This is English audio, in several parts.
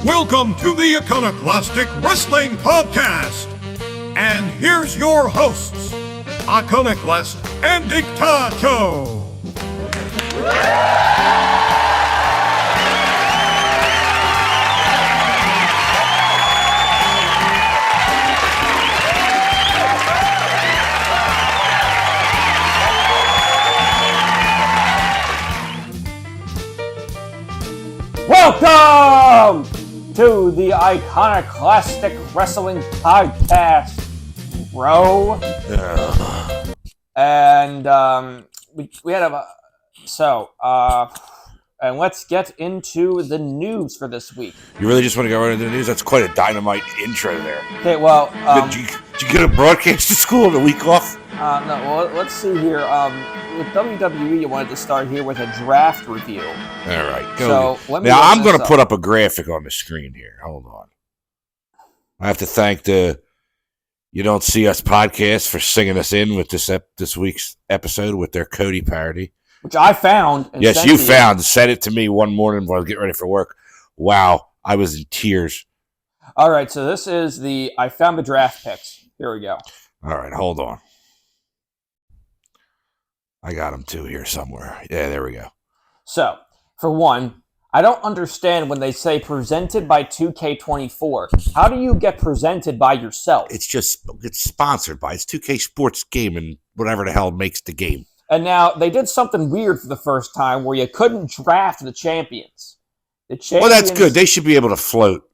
Welcome to the Iconoclastic Wrestling Podcast. And here's your hosts, Iconoclast and Dictato. Welcome to the Iconoclastic Wrestling Podcast, bro. And we had and let's get into the news for this week. You really just want to go right into the news? That's quite a dynamite intro there. Okay, well, did you get a broadcast to school the week off? No. Well, let's see here. With WWE, you wanted to start here with a draft review. All right, go. So now I'm going to put up a graphic on the screen here. Hold on. I have to thank the You Don't See Us podcast for singing us in with this week's episode with their Cody parody, which I found. Yes, you found. Sent it to me one morning while I was getting ready for work. Wow, I was in tears. All right, so this is I found the draft picks. Here we go. All right, hold on. I got them too here somewhere. Yeah, there we go. So, for one, I don't understand when they say presented by 2K24. How do you get presented by yourself? It's sponsored by. It's 2K Sports Game and whatever the hell makes the game. And now, they did something weird for the first time where you couldn't draft the champions. Well, that's good. They should be able to float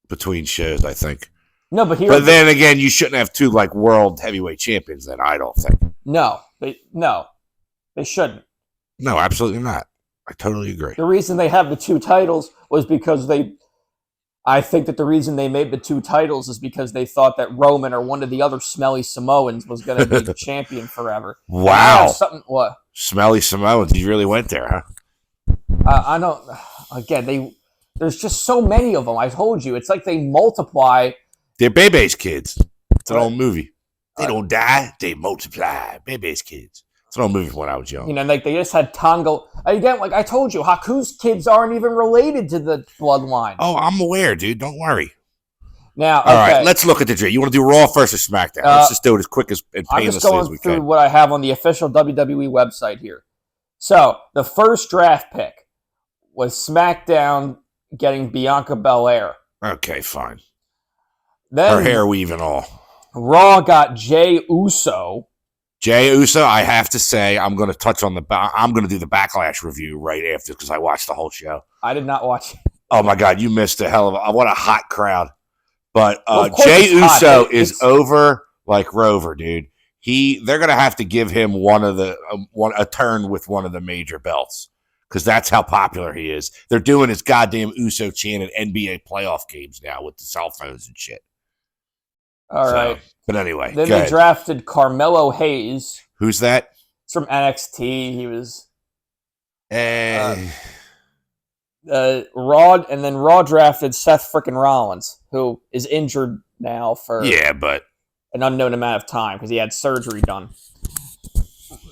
between shows, I think. No, but then again, you shouldn't have two world heavyweight champions. Then I don't think. No, they shouldn't. No, absolutely not. I totally agree. The reason they have the two titles was because I think that the reason they made the two titles is because they thought that Roman or one of the other smelly Samoans was going to be the champion forever. Wow. What? Smelly Samoans. You really went there, huh? I don't. Again, there's just so many of them. I told you, it's like they multiply. They're Bebe's kids. It's an old movie. They don't die, they multiply. Bebe's kids. It's an old movie from when I was young. They just had Tonga. Again, like I told you, Haku's kids aren't even related to the bloodline. Oh, I'm aware, dude. Don't worry. Now, all right, let's look at the draft. You want to do Raw first or SmackDown? Let's just do it as quick and painlessly as we can. I'm just going through what I have on the official WWE website here. So, the first draft pick was SmackDown getting Bianca Belair. Okay, fine. Then her hair weave and all. Raw got Jey Uso. Jey Uso, I have to say, I'm going to touch on I'm going to do the Backlash review right after because I watched the whole show. I did not watch it. Oh my God, you missed a hell of what a hot crowd. But Jey Uso is over like Rover, dude. They're going to have to give him a turn with one of the major belts because that's how popular he is. They're doing his goddamn Uso chant at NBA playoff games now with the cell phones and shit. All right. But anyway, then they drafted Carmelo Hayes. Who's that? It's from NXT. He was Raw, and then Raw drafted Seth frickin' Rollins, who is injured now for but an unknown amount of time because he had surgery done.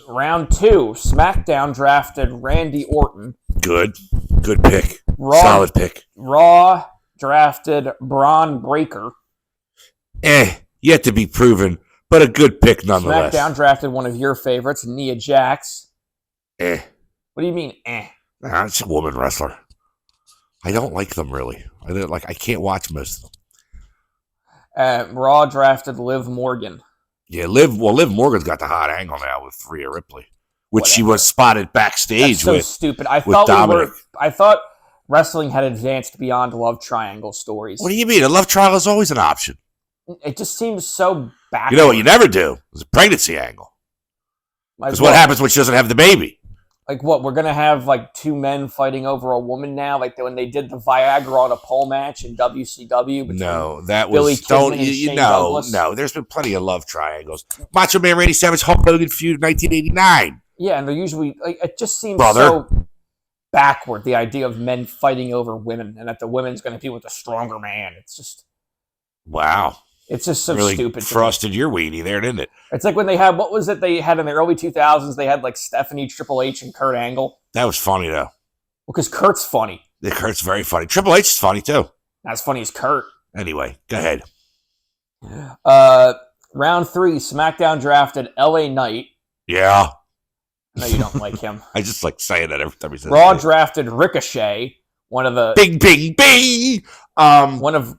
Round 2, SmackDown drafted Randy Orton. Good pick. Solid pick. Raw drafted Braun Breaker. Yet to be proven, but a good pick nonetheless. SmackDown drafted one of your favorites, Nia Jax. What do you mean, Nah, it's a woman wrestler. I don't like them really. I can't watch most of them. Raw drafted Liv Morgan. Yeah, Liv Morgan's got the hot angle now with Rhea Ripley, which she was spotted backstage with. That's so stupid. I thought wrestling had advanced beyond love triangle stories. What do you mean? A love triangle is always an option. It just seems so backward. You know what you never do is a pregnancy angle. Because what happens when she doesn't have the baby? We're going to have two men fighting over a woman now? Like when they did the Viagra on a pole match in WCW? No, that was... No, there's been plenty of love triangles. Macho Man Randy Savage, Hulk Hogan feud 1989. Yeah, and they're usually... it just seems so backward, the idea of men fighting over women, and that the women's going to be with a stronger man. It's just... Wow. It's just so really stupid. Frosted your weenie there, didn't it? It's like when they had, what was it they had in the early 2000s? They had like Stephanie, Triple H, and Kurt Angle. That was funny, though. Well, because Kurt's funny. Kurt's very funny. Triple H is funny too. Not as funny as Kurt. Anyway, go ahead. Round 3, SmackDown drafted LA Knight. Yeah. No, you don't like him. I just like saying that every time he says Raw drafted Ricochet, one of the bing, bing, bing. one of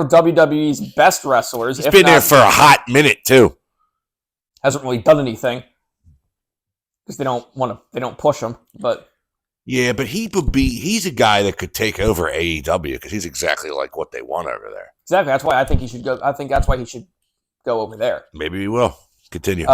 WWE's best wrestlers. He's been there for a hot minute too. Hasn't really done anything because they don't push him. But yeah, but he's a guy that could take over AEW because he's exactly like what they want over there. Exactly. That's why I think he should go. I think that's why he should go over there. Maybe he will. Continue.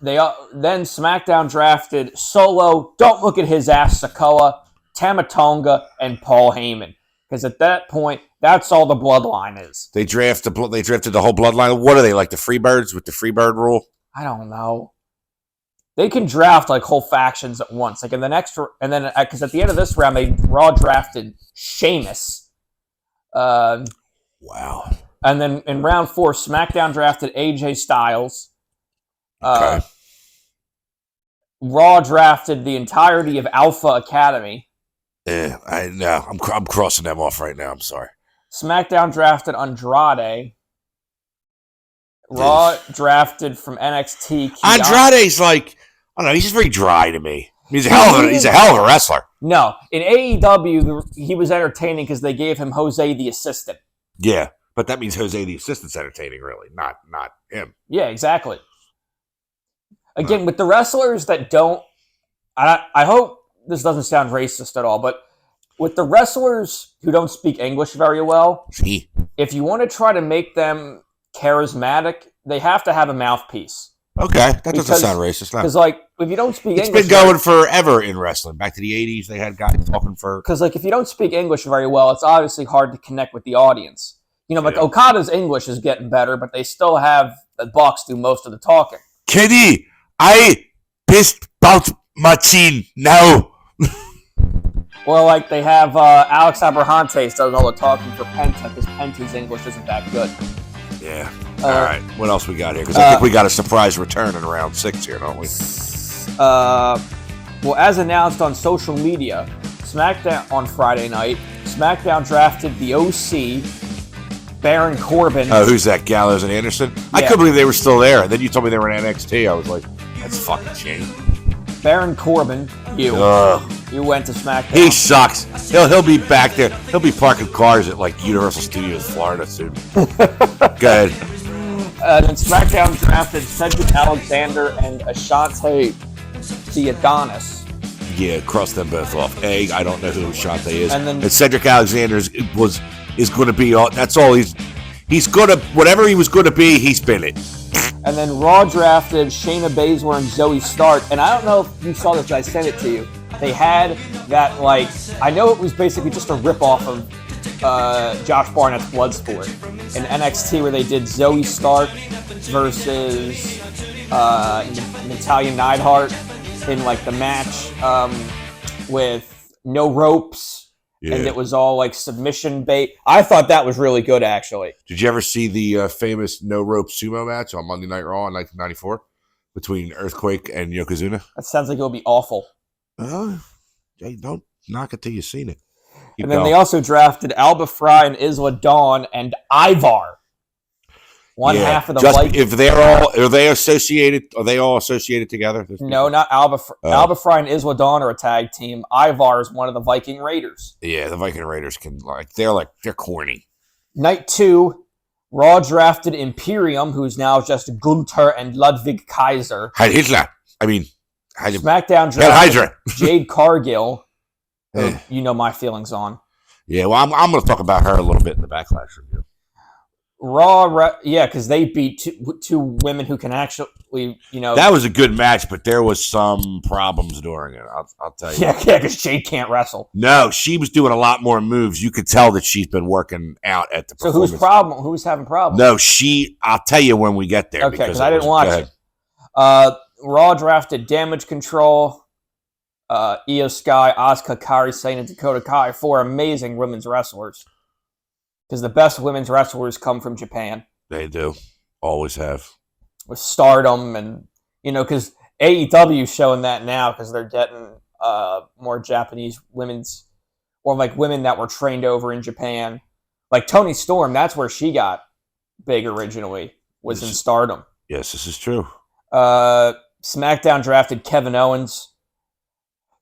Then SmackDown drafted Solo. Don't look at his ass. Sikoa, Tama Tonga, and Paul Heyman. Because at that point, that's all the bloodline is. They drafted the whole bloodline. What are they, like the Freebirds with the Freebird rule? I don't know. They can draft like whole factions at once. Like in the next, and then because at the end of this round, they Raw drafted Sheamus. Wow. And then in round 4, SmackDown drafted AJ Styles. Okay. Raw drafted the entirety of Alpha Academy. Yeah, I'm crossing them off right now. I'm sorry. SmackDown drafted Andrade. Raw drafted from NXT. Andrade's like, I don't know, he's just very dry to me. He's a hell of a wrestler. No, in AEW, he was entertaining because they gave him Jose the Assistant. Yeah, but that means Jose the Assistant's entertaining, really, not him. Yeah, exactly. Again, with the wrestlers that don't, I hope this doesn't sound racist at all, but with the wrestlers who don't speak English very well, if you want to try to make them charismatic, they have to have a mouthpiece. Okay, that doesn't sound racist. Because, like, if you don't speak English... It's been going forever in wrestling. Back to the 80s, they had guys talking for... Because, like, if you don't speak English very well, it's obviously hard to connect with the audience. You know, like, Okada's English is getting better, but they still have the Bucks do most of the talking. Kenny, I pissed about machine now. Or, like, they have Alex Abrahantes does all the talking for Penta, because Penta's English isn't that good. Yeah. All right. What else we got here? Because I think we got a surprise return in round 6 here, don't we? Well, as announced on social media, SmackDown on Friday night, SmackDown drafted the OC, Baron Corbin. Oh, who's that? Gallows and Anderson? Yeah. I couldn't believe they were still there. Then you told me they were in NXT. I was like, that's fucking shame. Baron Corbin, you went to SmackDown. He sucks. He'll be back there. He'll be parking cars at like Universal Studios, Florida soon. Good. Then SmackDown drafted Cedric Alexander and Ashante Theodonis. Yeah, cross them both off. I don't know who Ashante is. And Cedric Alexander is going to be all. That's all he's going to. Whatever he was going to be, he's been it. And then Raw drafted Shayna Baszler and Zoe Stark. And I don't know if you saw this, I sent it to you. They had that, like, I know it was basically just a ripoff of Josh Barnett's Bloodsport in NXT, where they did Zoe Stark versus Natalya Neidhart in, like, the match with no ropes. Yeah. And it was all like submission bait. I thought that was really good, actually. Did you ever see the famous no rope sumo match on Monday Night Raw in 1994 between Earthquake and Yokozuna? That sounds like it would be awful. Hey, don't knock it till you've seen it. And then they also drafted Alba Fry and Isla Dawn and Ivar. One half of the Vikings. If are they associated? Are they all associated together? No, not Alba. Alba Fry and Isla Dawn are a tag team. Ivar is one of the Viking Raiders. Yeah, the Viking Raiders they're corny. Night 2, Raw drafted Imperium, who's now just Gunther and Ludwig Kaiser. Heil Hitler. SmackDown drafted Jade Cargill. You know my feelings on. Yeah, well, I'm going to talk about her a little bit in the Backlash review. Raw, because they beat two women who can actually, That was a good match, but there was some problems during it. I'll tell you. Yeah, because Jade can't wrestle. No, she was doing a lot more moves. You could tell that she's been working out at the performance. So who's having problems? No, I'll tell you when we get there. Okay, because I didn't watch it. Raw drafted Damage Control, Io Sky, Asuka, Kairi Sane, and Dakota Kai, 4 amazing women's wrestlers. Because the best women's wrestlers come from Japan. They do. Always have. With Stardom and, because AEW is showing that now because they're getting more Japanese women's, or like women that were trained over in Japan. Like Toni Storm, that's where she got big originally, was in Stardom. Yes, this is true. SmackDown drafted Kevin Owens.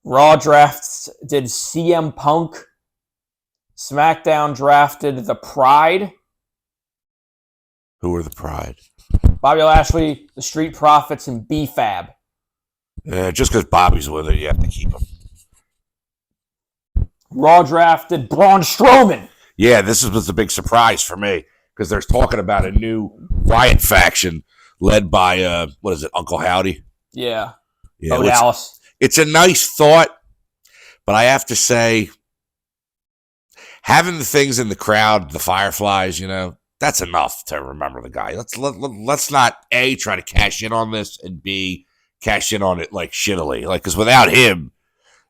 Raw drafted CM Punk. SmackDown drafted The Pride. Who are The Pride? Bobby Lashley, The Street Profits, and B-Fab. Yeah, just because Bobby's with it, you have to keep him. Raw drafted Braun Strowman. Yeah, this was a big surprise for me because they're talking about a new Wyatt faction led by, what is it, Uncle Howdy? Yeah. Yeah, Dallas. It's a nice thought, but I have to say, having the things in the crowd, the Fireflies, that's enough to remember the guy. Let's not A, try to cash in on this, and B, cash in on it like shittily. Like, because without him,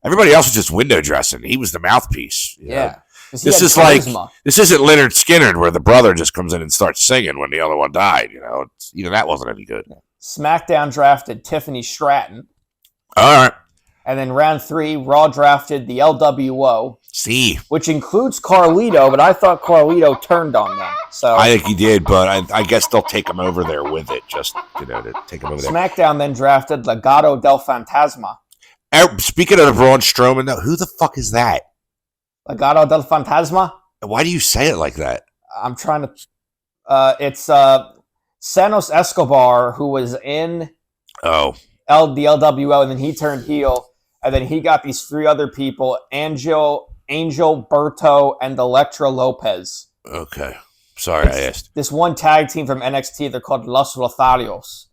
everybody else was just window dressing. He was the mouthpiece. Yeah. This is charisma. This isn't Leonard Skinner where the brother just comes in and starts singing when the other one died. That wasn't any good. SmackDown drafted Tiffany Stratton. All right. And then round 3, Raw drafted the LWO. See. Which includes Carlito, but I thought Carlito turned on them. So I think he did, but I guess they'll take him over there with it, just, to take him over there. SmackDown then drafted Legado del Fantasma. Speaking of the Braun Strowman, though, who the fuck is that? Legado del Fantasma? Why do you say it like that? I'm trying to... it's Santos Escobar, who was in the LWO, and then he turned heel. And then he got these 3 other people, Angel, Berto, and Elektra Lopez. Okay. Sorry, I asked. This one tag team from NXT, they're called Los Lotharios.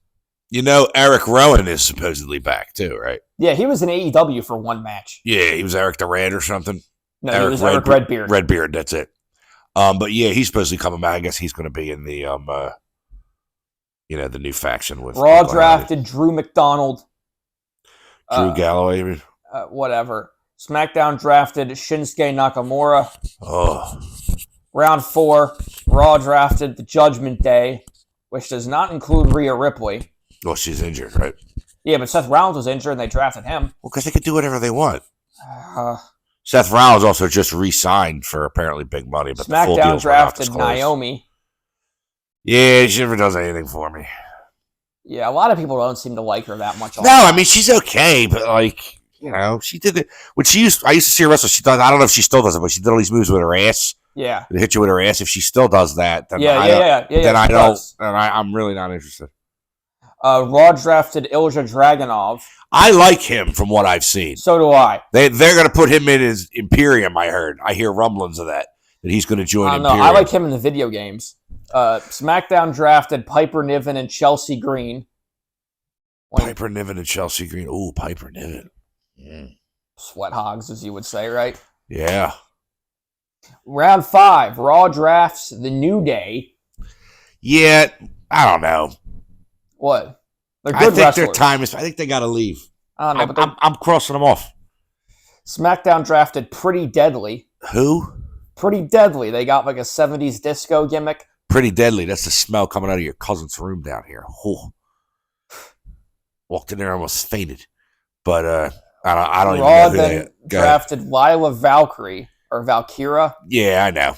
Eric Rowan is supposedly back, too, right? Yeah, he was in AEW for one match. Yeah, he was Eric the Red or something. No, he was Eric Redbeard. Redbeard, that's it. But yeah, he's supposed to be coming back. I guess he's going to be in the, the new faction with Raw drafted Drew McDonald. Drew Galloway, I mean. Whatever. SmackDown drafted Shinsuke Nakamura. Oh. Round 4, Raw drafted the Judgment Day, which does not include Rhea Ripley. Well, she's injured, right? Yeah, but Seth Rollins was injured and they drafted him. Well, because they could do whatever they want. Seth Rollins also just re-signed for apparently big money, but the full deals drafted Naomi. Yeah, she never does anything for me. Yeah, a lot of people don't seem to like her that much. No, I mean, she's okay, but she did it. When I used to see her wrestle, she does. I don't know if she still does it, but she did all these moves with her ass. Yeah. To hit you with her ass. If she still does that, then I'm really not interested. Raw drafted Ilja Dragunov. I like him from what I've seen. So do I. They're going to put him in as Imperium, I heard. I hear rumblings of that he's going to join Imperium. I like him in the video games. SmackDown drafted Piper Niven and Chelsea Green. Piper Niven and Chelsea Green. Ooh, Piper Niven. Sweat hogs, as you would say, right? Yeah. Round 5, Raw drafts The New Day. Yeah, I don't know. What? They're good I think wrestlers. their time is... I think they got to leave. I don't know, I'm crossing them off. SmackDown drafted Pretty Deadly. Who? Pretty Deadly. They got like a 70s disco gimmick. Pretty Deadly. That's the smell coming out of your cousin's room down here. Oh. Walked in there, almost fainted. But I don't even know who they are. Drafted Lila Valkyrie or Valkyra. Yeah, I know.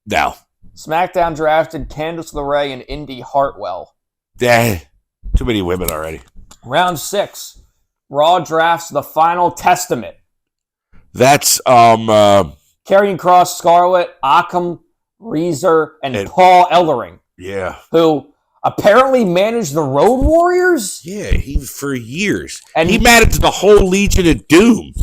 No. SmackDown drafted Candice LeRae and Indy Hartwell. Too many women already. Round 6, Raw drafts The Final Testament. That's Karrion Kross, Scarlett, Occam, Reezer, and Paul Ellering. Yeah. Who apparently managed the Road Warriors? Yeah, for years. And he managed the whole Legion of Doom.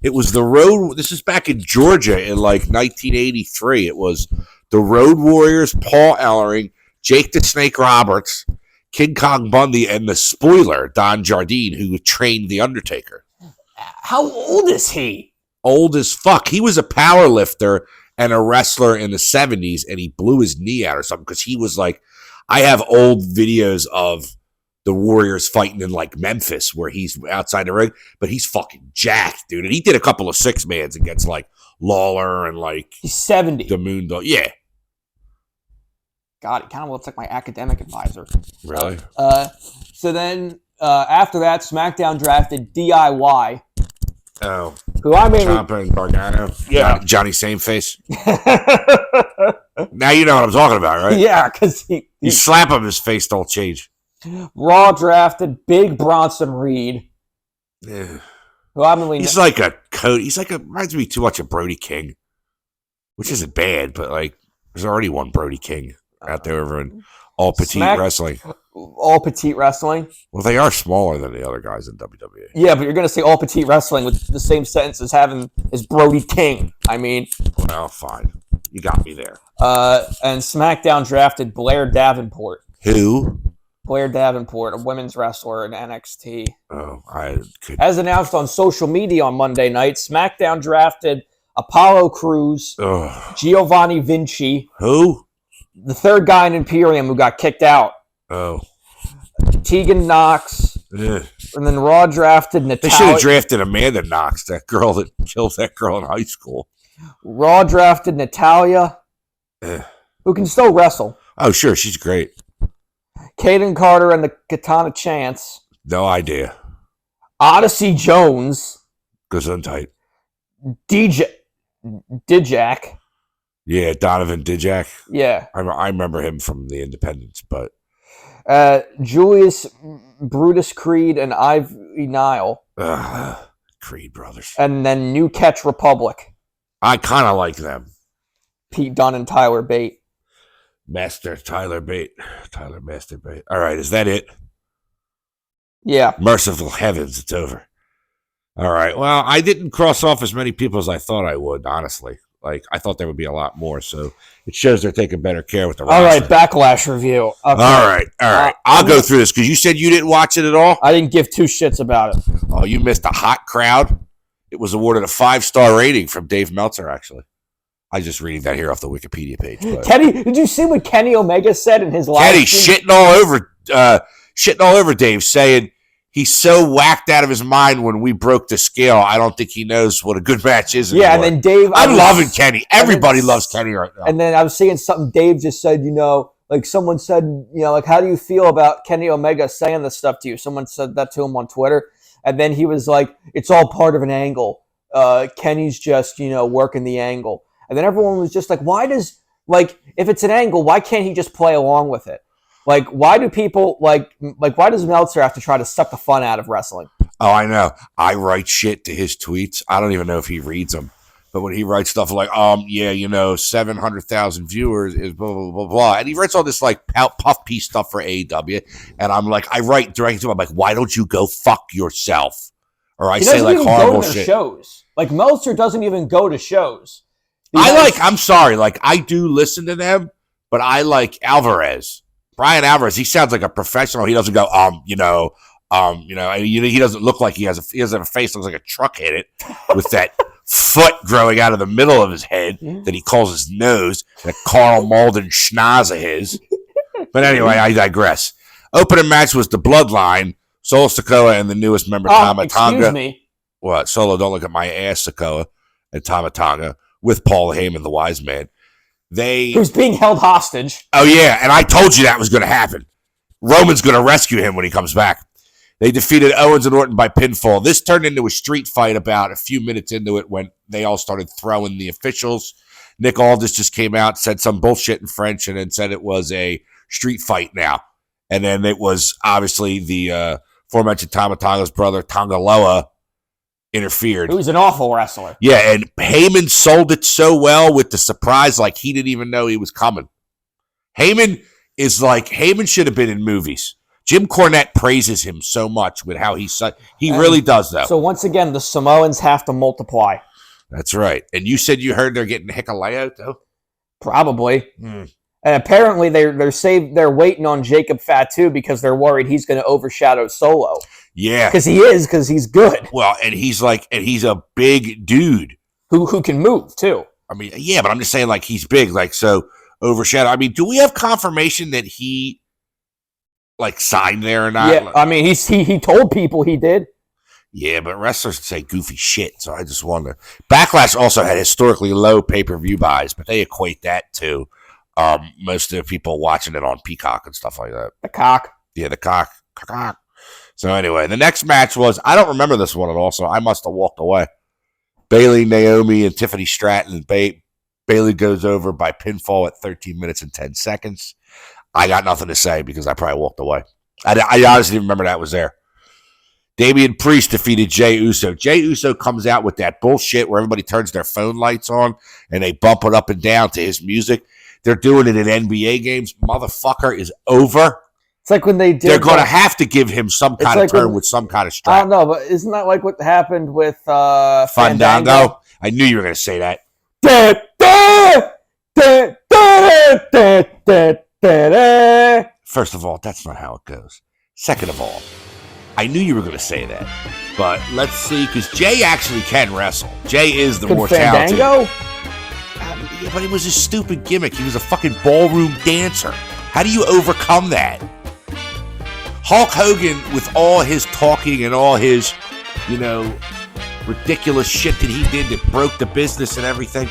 It was the Road... This is back in Georgia in like 1983. It was the Road Warriors, Paul Ellering, Jake the Snake Roberts, King Kong Bundy, and the spoiler, Don Jardine, who trained The Undertaker. How old is he? Old as fuck. He was a power lifter and a wrestler in the 70s, and he blew his knee out or something because he was like... I have old videos of the Warriors fighting in like Memphis where he's outside the ring, but he's fucking jacked, dude. And he did a couple of 6-mans against like Lawler and like... He's 70. The Moondog. Yeah. God, it kind of looks like my academic advisor. Really? So then after that, SmackDown drafted DIY. Oh, who I mean, Ciampa and Gargano. Yeah. Johnny Same Face. Now you know what I'm talking about, right? Yeah, because You slap him, his face don't change. Raw drafted Big Bronson Reed. Yeah. Who I mean, He's like a code. He's like reminds me too much of Brody King, which isn't bad, but like there's already one Brody King out there over in All Petite Wrestling. All Petite Wrestling. Well, they are smaller than the other guys in WWE. Yeah, but you're gonna say All Petite Wrestling with the same sentence as having as Brody King. I mean, well, fine, you got me there. And SmackDown drafted Blair Davenport. Who? Blair Davenport, a women's wrestler in NXT. Oh, I could. As announced on social media on Monday night, SmackDown drafted Apollo Crews, Giovanni Vinci. Who? The third guy in Imperium who got kicked out. Oh. Tegan Knox. Ugh. And then Raw drafted Natalia. They should have drafted Amanda Knox, that girl that killed that girl in high school. Raw drafted Natalia, who can still wrestle. Oh, sure. She's great. Kaden Carter and the Katana Chance. No idea. Odyssey Jones. Gesundheit. Dijak. Yeah, Donovan Dijak. Yeah. I remember him from the Independents, but. Julius Brutus Creed and Ivy Nile. Creed brothers. And then New Catch Republic. I kind of like them. Pete Dunne and Tyler Bate. Tyler Master Bate. All right, is that it? Yeah. Merciful heavens, it's over. All right, well, I didn't cross off as many people as I thought I would, honestly. Like, I thought there would be a lot more, so it shows they're taking better care with the roster. All right, Backlash review. Okay. All right. I'll go through this, because you said you didn't watch it at all? I didn't give two shits about it. Oh, you missed a hot crowd. It was awarded a 5-star rating from Dave Meltzer, actually. I was just reading that here off the Wikipedia page. But. Kenny, did you see what Kenny Omega said in his live Kenny shitting all over Dave, saying he's so whacked out of his mind when we broke the scale. I don't think he knows what a good match is anymore. Yeah, and then Dave... I'm loving Kenny. Everybody loves Kenny right now. And then I was seeing something Dave just said, like someone said, like, how do you feel about Kenny Omega saying this stuff to you? Someone said that to him on Twitter. And then he was like, it's all part of an angle. Kenny's just, working the angle. And then everyone was just like, if it's an angle, why can't he just play along with it? Like, why do people, why does Meltzer have to try to suck the fun out of wrestling? Oh, I know. I write shit to his tweets. I don't even know if he reads them. But when he writes stuff like, 700,000 viewers is blah, blah, blah, blah. And he writes all this, like, puff piece stuff for AEW. And I'm like, I write directly to him. I'm like, why don't you go fuck yourself? Or I say, like, horrible shit. Shows. Like, Meltzer doesn't even go to shows. I'm sorry, like, I do listen to them, but I like Alvarez. Brian Alvarez, he sounds like a professional. He doesn't go, he doesn't look like he doesn't have a face, looks like a truck hit it with that foot growing out of the middle of his head that he calls his nose, that Carl Malden schnoz of his. But anyway, I digress. Opening match was the Bloodline, Solo Sikoa and the newest member, Tama Tonga. Excuse me. What? Solo, don't look at my ass, Sikoa and Tama Tonga. With Paul Heyman, the wise man. Who's being held hostage. Oh, yeah, and I told you that was going to happen. Roman's going to rescue him when he comes back. They defeated Owens and Orton by pinfall. This turned into a street fight about a few minutes into it when they all started throwing the officials. Nick Aldis just came out, said some bullshit in French, and then said it was a street fight now. And then it was obviously the aforementioned Tama Tonga's brother, Tongaloa, interfered. Who's an awful wrestler. Yeah, and Heyman sold it so well with the surprise, like he didn't even know he was coming. Heyman should have been in movies. Jim Cornette praises him so much with how he really does, though. So once again, the Samoans have to multiply. That's right. And you said you heard they're getting Hikuleo, though? Probably. And apparently they're waiting on Jacob Fatu because they're worried he's going to overshadow Solo. Yeah. Because he's good. Well, and he's a big dude. Who can move, too. I mean, yeah, but I'm just saying, like, he's big, like, so overshadow. I mean, do we have confirmation that he, like, signed there or not? Yeah, I mean, he told people he did. Yeah, but wrestlers say goofy shit, so I just wonder. Backlash also had historically low pay-per-view buys, but they equate that to most of the people watching it on Peacock and stuff like that. The cock. Yeah, the cock. So anyway, the next match was, I don't remember this one at all, so I must have walked away. Bailey, Naomi, and Tiffany Stratton. Bailey goes over by pinfall at 13 minutes and 10 seconds. I got nothing to say because I probably walked away. I honestly didn't remember that was there. Damian Priest defeated Jey Uso. Jey Uso comes out with that bullshit where everybody turns their phone lights on and they bump it up and down to his music. They're doing it in NBA games. Motherfucker is over. It's like when they did. They're going to have to give him some kind of turn with some kind of strap. I don't know, but isn't that like what happened with Fandango? I knew you were going to say that. First of all, that's not how it goes. Second of all, I knew you were going to say that. But let's see, because Jay actually can wrestle. Jay is the more talented. Fandango? Yeah, but it was a stupid gimmick. He was a fucking ballroom dancer. How do you overcome that? Hulk Hogan, with all his talking and all his, ridiculous shit that he did that broke the business and everything,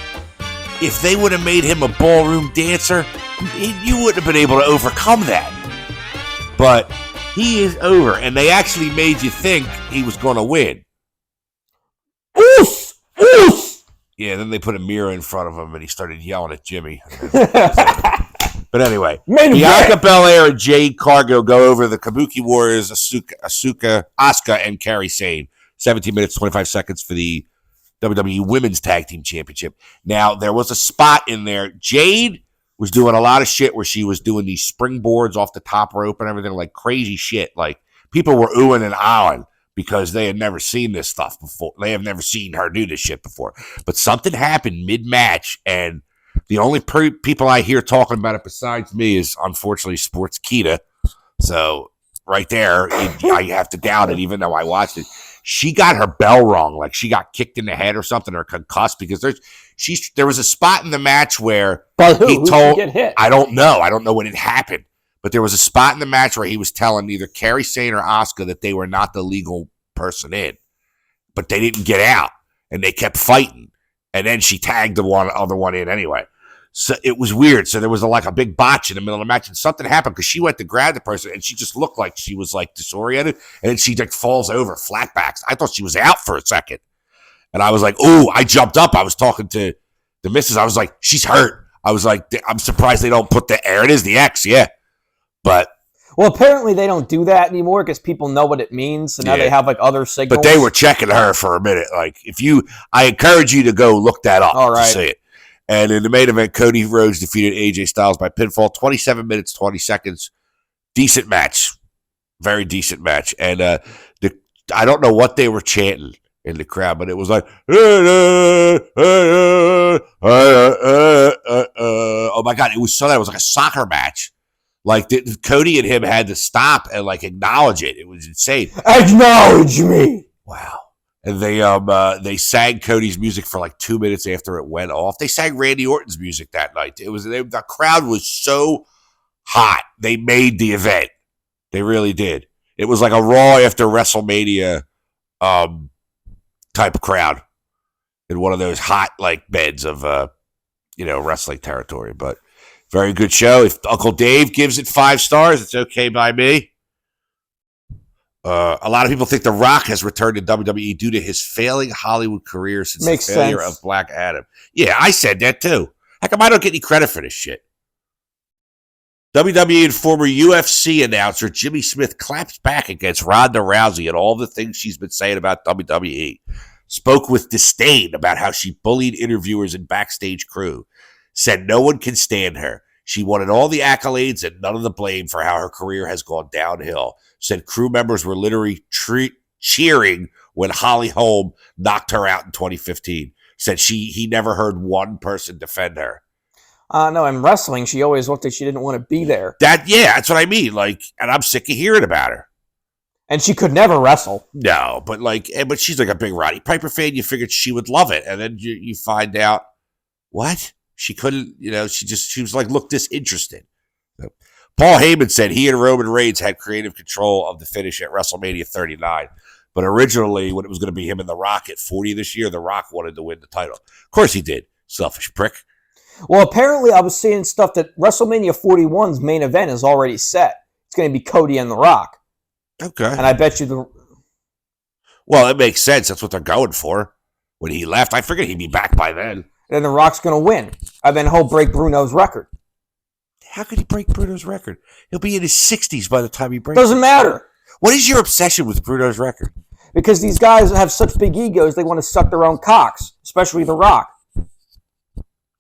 if they would have made him a ballroom dancer, you wouldn't have been able to overcome that. But he is over, and they actually made you think he was going to win. Oos! Oos! Yeah, then they put a mirror in front of him, and he started yelling at Jimmy. But anyway, Bianca Belair and Jade Cargill go over the Kabuki Warriors, Asuka, and Kairi Sane. 17 minutes, 25 seconds for the WWE Women's Tag Team Championship. Now, there was a spot in there. Jade was doing a lot of shit where she was doing these springboards off the top rope and everything, like crazy shit. Like, people were oohing and ahhing because they had never seen this stuff before. They have never seen her do this shit before. But something happened mid-match, and the only people I hear talking about it besides me is, unfortunately, Sports Kita. So, right there, I have to doubt it, even though I watched it. She got her bell rung, like she got kicked in the head or something, or concussed, because there was a spot in the match where he told, get hit? I don't know when it happened, but there was a spot in the match where he was telling either Kairi Sane or Asuka that they were not the legal person in, but they didn't get out, and they kept fighting, and then she tagged the other one in anyway. So it was weird. So there was a big botch in the middle of the match, and something happened because she went to grab the person, and she just looked like she was disoriented, and then she falls over flatbacks. I thought she was out for a second, and I was like, "Ooh!" I jumped up. I was talking to the missus. I was like, "She's hurt." I was like, "I'm surprised they don't put there it is, the X, yeah." But apparently they don't do that anymore because people know what it means, so now they have other signals. But they were checking her for a minute. I encourage you to go look that up. All right. To see it. And in the main event, Cody Rhodes defeated AJ Styles by pinfall, 27 minutes, 20 seconds. Decent match. Very decent match. And I don't know what they were chanting in the crowd, but it was like, oh my God, it was like a soccer match. Cody and him had to stop and acknowledge it. It was insane. Acknowledge me. Wow. And they sang Cody's music for 2 minutes after it went off. They sang Randy Orton's music that night. The crowd was so hot. They made the event. They really did. It was like a Raw after WrestleMania type of crowd in one of those hot beds of wrestling territory. But very good show. If Uncle Dave gives it 5 stars, it's okay by me. A lot of people think The Rock has returned to WWE due to his failing Hollywood career since the failure of Black Adam. Yeah, I said that too. How come I don't get any credit for this shit? WWE and former UFC announcer Jimmy Smith claps back against Ronda Rousey and all the things she's been saying about WWE. Spoke with disdain about how she bullied interviewers and backstage crew. Said no one can stand her. She wanted all the accolades and none of the blame for how her career has gone downhill. Said crew members were literally cheering when Holly Holm knocked her out in 2015. Said he never heard one person defend her. No, in wrestling, she always looked like she didn't want to be there. That's what I mean. And I'm sick of hearing about her. And she could never wrestle. No, but she's a big Roddy Piper fan. You figured she would love it, and then you find out what she couldn't. She was look disinterested. Paul Heyman said he and Roman Reigns had creative control of the finish at WrestleMania 39. But originally, when it was going to be him and The Rock at 40 this year, The Rock wanted to win the title. Of course he did. Selfish prick. Well, apparently I was seeing stuff that WrestleMania 41's main event is already set. It's going to be Cody and The Rock. Okay. And I bet you Well, it makes sense. That's what they're going for. when he left. I figured he'd be back by then. Then The Rock's going to win. And then he'll break Bruno's record. How could he break Bruno's record? He'll be in his 60s by the time he breaks Doesn't matter. What is your obsession with Bruno's record? Because these guys have such big egos, they want to suck their own cocks, especially The Rock.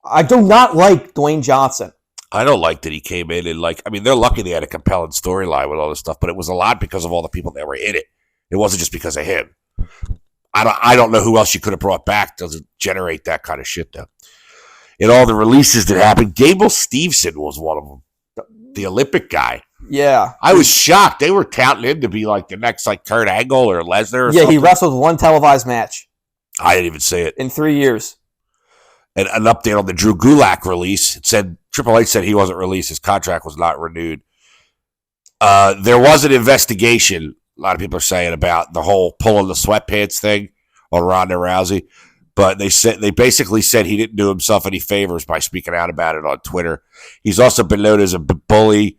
I do not like Dwayne Johnson. I don't like that he came in and they're lucky they had a compelling storyline with all this stuff, but it was a lot because of all the people that were in it. It wasn't just because of him. I don't know who else you could have brought back to generate that kind of shit, though. In all the releases that happened, Gable Steveson was one of them. The Olympic guy. Yeah. I was shocked. They were touting him to be like the next Kurt Angle or Lesnar or something. He wrestled one televised match. I didn't even see it. In 3 years. And an update on the Drew Gulak release. It said Triple H said he wasn't released. His contract was not renewed. There was an investigation, a lot of people are saying, about the whole pulling the sweatpants thing on Ronda Rousey. But they basically said he didn't do himself any favors by speaking out about it on Twitter. He's also been known as a bully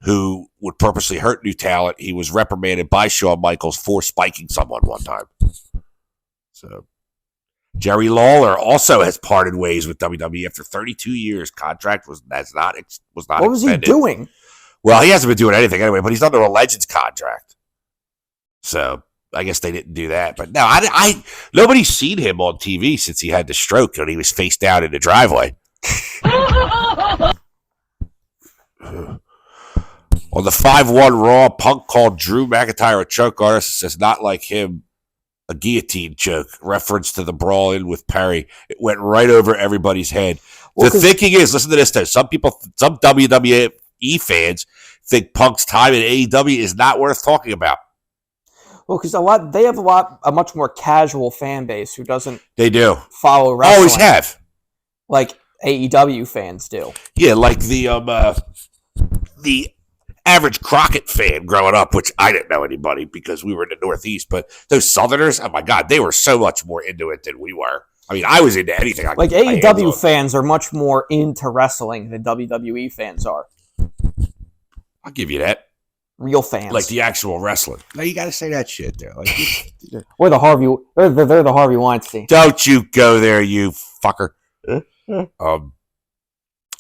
who would purposely hurt new talent. He was reprimanded by Shawn Michaels for spiking someone one time. So Jerry Lawler also has parted ways with WWE after 32 years. Contract was not What was extended. he doing? Well, he hasn't been doing anything anyway, but he's under a Legends contract. So I guess they didn't do that. But no, nobody's seen him on TV since he had the stroke when he was face down in the driveway. On the 5-1 Raw, Punk called Drew McIntyre a choke artist. It says, not like him, a guillotine choke. Reference to the brawl-in with Perry. It went right over everybody's head. Well, the thinking is, listen to this, though. Some WWE fans think Punk's time in AEW is not worth talking about. Well, because they have a much more casual fan base who doesn't. They do follow wrestling. Always have, like AEW fans do. Yeah, like the average Crockett fan growing up, which I didn't know anybody because we were in the Northeast. But those Southerners, oh my God, they were so much more into it than we were. I mean, I was into anything. Like AEW fans are much more into wrestling than WWE fans are. I'll give you that. Real fans, like the actual wrestling. Now you got to say that shit there. Like, or the Harvey, they're the Harvey Weinstein. Don't you go there, you fucker. All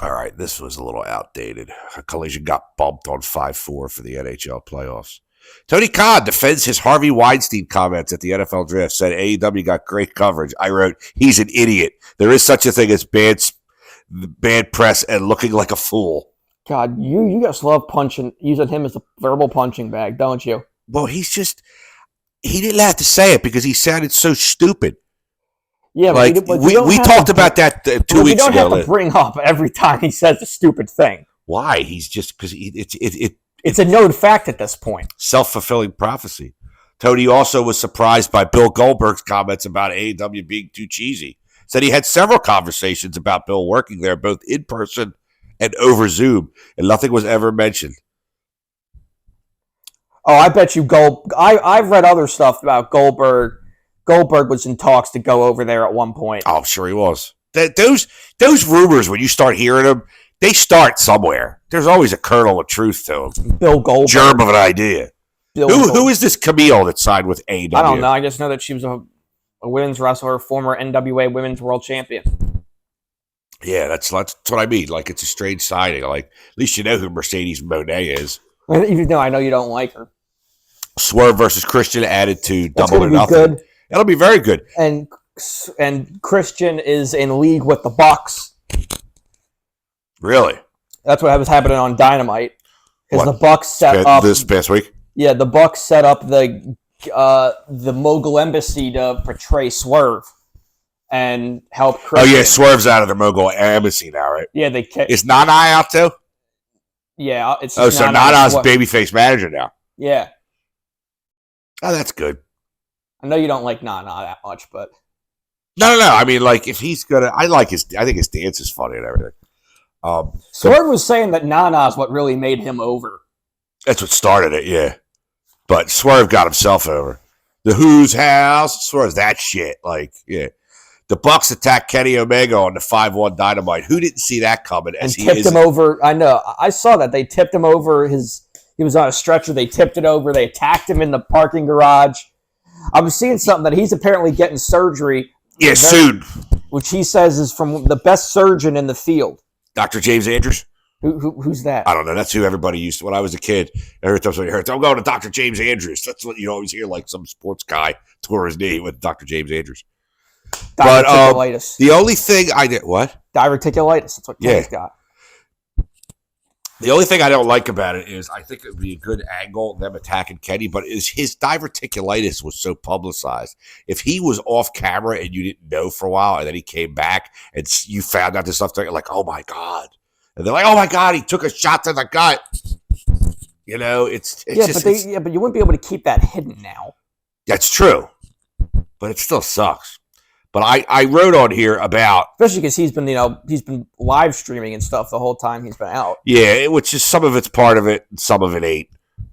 right, this was a little outdated. A collision got bumped on 5-4 for the NHL playoffs. Tony Khan defends his Harvey Weinstein comments at the NFL draft. Said AEW got great coverage. I wrote, he's an idiot. There is such a thing as bad press and looking like a fool. God, you just love using him as a verbal punching bag, don't you? Well, he didn't have to say it because he sounded so stupid. Yeah, like we talked about that 2 weeks ago. We don't have to bring up every time he says a stupid thing. Why? He's just because it's a known fact at this point. Self-fulfilling prophecy. Tony also was surprised by Bill Goldberg's comments about AEW being too cheesy. Said he had several conversations about Bill working there, both in person and over Zoom, and nothing was ever mentioned. Oh, I bet you I've read other stuff about Goldberg. Goldberg was in talks to go over there at one point. Oh, I'm sure he was. Those rumors, when you start hearing them, they start somewhere. There's always a kernel of truth to them. Bill Goldberg. Germ of an idea. Who is this Camille that signed with AEW? I don't know. I just know that she was a women's wrestler, former NWA Women's World Champion. Yeah, that's what I mean. Like, it's a strange signing. Like, at least you know who Mercedes Moné is. Even though I know you don't like her. Swerve versus Christian added to Double or Nothing. Good. That'll be very good. And Christian is in league with the Bucks. Really? That's what was happening on Dynamite. Because the Bucks set up this past week. Yeah, the Bucks set up the Mogul Embassy to portray Swerve and help Christian. Oh yeah, Swerve's out of the Mogul Embassy now, right? Yeah, is Nana out too? Yeah, it's. Oh, so Nana's babyface manager now. Yeah. Oh, that's good. I know you don't like Nana that much, but no. I mean, like, if he's gonna, I think his dance is funny and everything. Swerve was saying that Nana is what really made him over. That's what started it, yeah. But Swerve got himself over. The Who's House, Swerve's that shit. Like, yeah. The Bucks attacked Kenny Omega on the 5-1 Dynamite. Who didn't see that coming? And tipped him over. I know. I saw that. They tipped him over. He was on a stretcher. They tipped it over. They attacked him in the parking garage. I was seeing something that he's apparently getting surgery Yeah, sued. Which he says is from the best surgeon in the field. Dr. James Andrews. Who's that? I don't know. That's who everybody used to. When I was a kid, every time somebody heard, I'm going to Dr. James Andrews. That's what you always hear, like some sports guy tore his knee with Dr. James Andrews. Diverticulitis. The only thing I did, what? Diverticulitis. That's what Kenny's got. The only thing I don't like about it is I think it would be a good angle, them attacking Kenny, but is his diverticulitis was so publicized. If he was off camera and you didn't know for a while, and then he came back and you found out this stuff, like, oh my God. And they're like, oh my God, he took a shot to the gut. You know, it's but you wouldn't be able to keep that hidden now. That's true. But it still sucks. But I wrote on here about, especially because he's been live streaming and stuff the whole time he's been out. Yeah, which is some of it's part of it, and some of it ain't.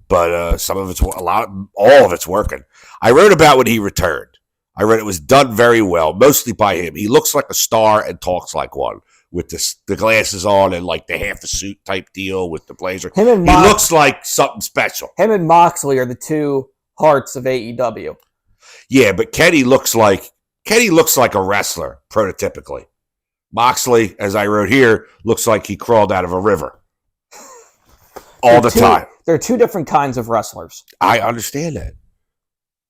But some of it's all of it's working. I wrote about when he returned. I read it was done very well, mostly by him. He looks like a star and talks like one, with the glasses on and like the half a suit type deal with the blazer. He looks like something special. Him and Moxley are the two hearts of AEW. Yeah, but Kenny looks like a wrestler, prototypically. Moxley, as I wrote here, looks like he crawled out of a river all the time. There are two different kinds of wrestlers. I understand that.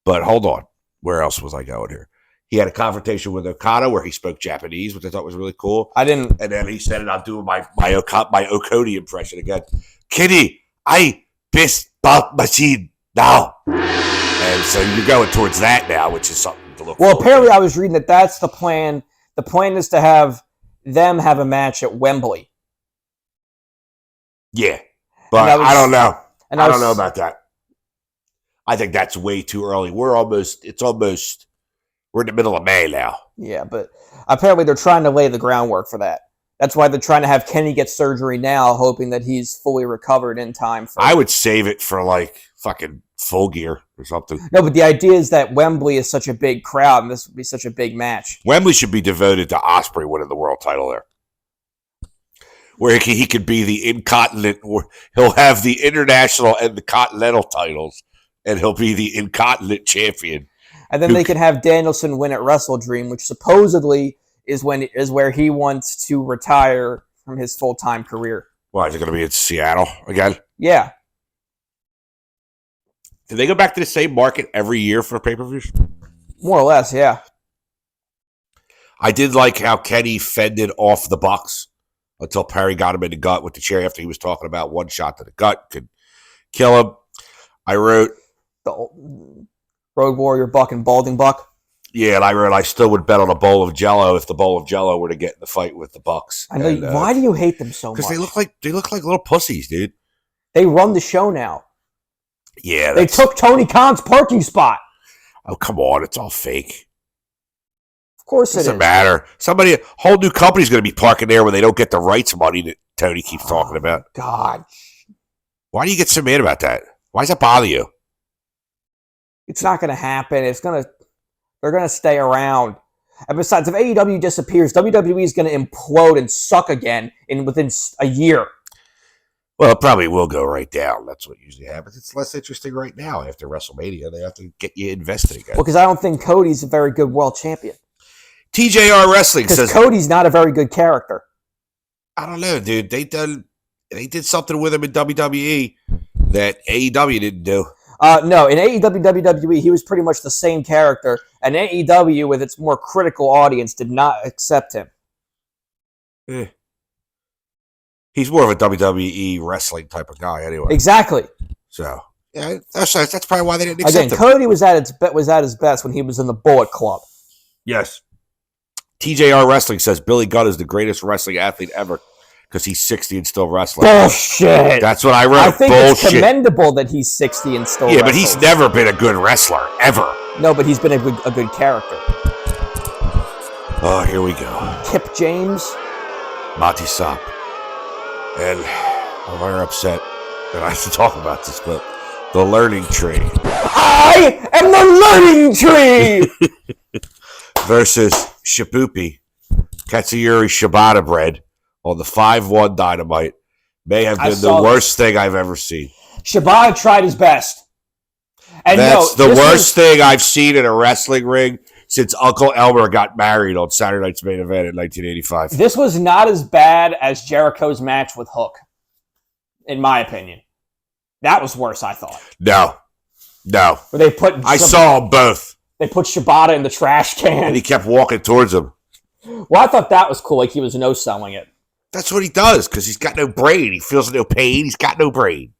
But hold on. Where else was I going here? He had a confrontation with Okada where he spoke Japanese, which I thought was really cool. And then he said, and I'm doing my Okada impression again. Kenny, I piss bump machine now. And so you're going towards that now, which is something. Well, apparently I was reading that that's the plan. The plan is to have them have a match at Wembley. Yeah, but I don't know. I don't know about that. I think that's way too early. We're in the middle of May now. Yeah, but apparently they're trying to lay the groundwork for that. That's why they're trying to have Kenny get surgery now, hoping that he's fully recovered in time. I would save it for like fucking Full Gear or something. No, but the idea is that Wembley is such a big crowd, and this would be such a big match. Wembley should be devoted to Ospreay winning the world title there, where he could be the incontinent. He'll have the international and the continental titles, and he'll be the incontinent champion. And then they can have Danielson win at Wrestle Dream, which supposedly is where he wants to retire from his full-time career. Why, is it going to be in Seattle again? Yeah. Do they go back to the same market every year for pay-per-views? More or less, yeah. I did like how Kenny fended off the Bucks until Perry got him in the gut with the chair after he was talking about one shot to the gut could kill him. I wrote... The Road Warrior Buck and Balding Buck. Yeah, and I wrote, I still would bet on a bowl of Jell-O if the bowl of Jell-O were to get in the fight with the Bucks. I know. Why do you hate them so much? Because they look like little pussies, dude. They run the show now. Yeah, they took Tony Khan's parking spot. Oh, come on, it's all fake. Of course it doesn't matter. A whole new company's going to be parking there when they don't get the rights money that Tony keeps talking about. God, why do you get so mad about that? Why does that bother you? It's not going to happen. They're going to stay around. And besides, if AEW disappears, WWE is going to implode and suck again within a year. Well, it probably will go right down. That's what usually happens. It's less interesting right now after WrestleMania. They have to get you invested again. Well, because I don't think Cody's a very good world champion. TJR Wrestling says Cody's not a very good character. I don't know, dude. They did something with him in WWE that AEW didn't do. No, in AEW, WWE, he was pretty much the same character, and AEW, with its more critical audience, did not accept him. He's more of a WWE wrestling type of guy, anyway. Exactly. So, yeah, that's probably why they didn't accept him. Cody was at his best when he was in the Bullet Club. Yes. TJR Wrestling says Billy Gunn is the greatest wrestling athlete ever because he's 60 and still wrestling. Bullshit. That's what I wrote. I think it's commendable that he's 60 and still wrestling. Yeah, but he's never been a good wrestler, ever. No, but he's been a good character. Oh, here we go. Kip James. Monty Sop. And I'm very upset that I have to talk about this, but the Learning Tree. I am the Learning Tree! Versus Shibupi, Katsuyori Shibata bread on the 5-1 Dynamite may have been the worst thing I've ever seen. Shibata tried his best. And that's the worst thing I've seen in a wrestling ring since Uncle Elmer got married on Saturday Night's Main Event in 1985. This was not as bad as Jericho's match with Hook, in my opinion. That was worse, I thought. No. Where I saw them both. They put Shibata in the trash can. And he kept walking towards him. Well, I thought that was cool, like he was no-selling it. That's what he does, because he's got no brain. He feels no pain. He's got no brain.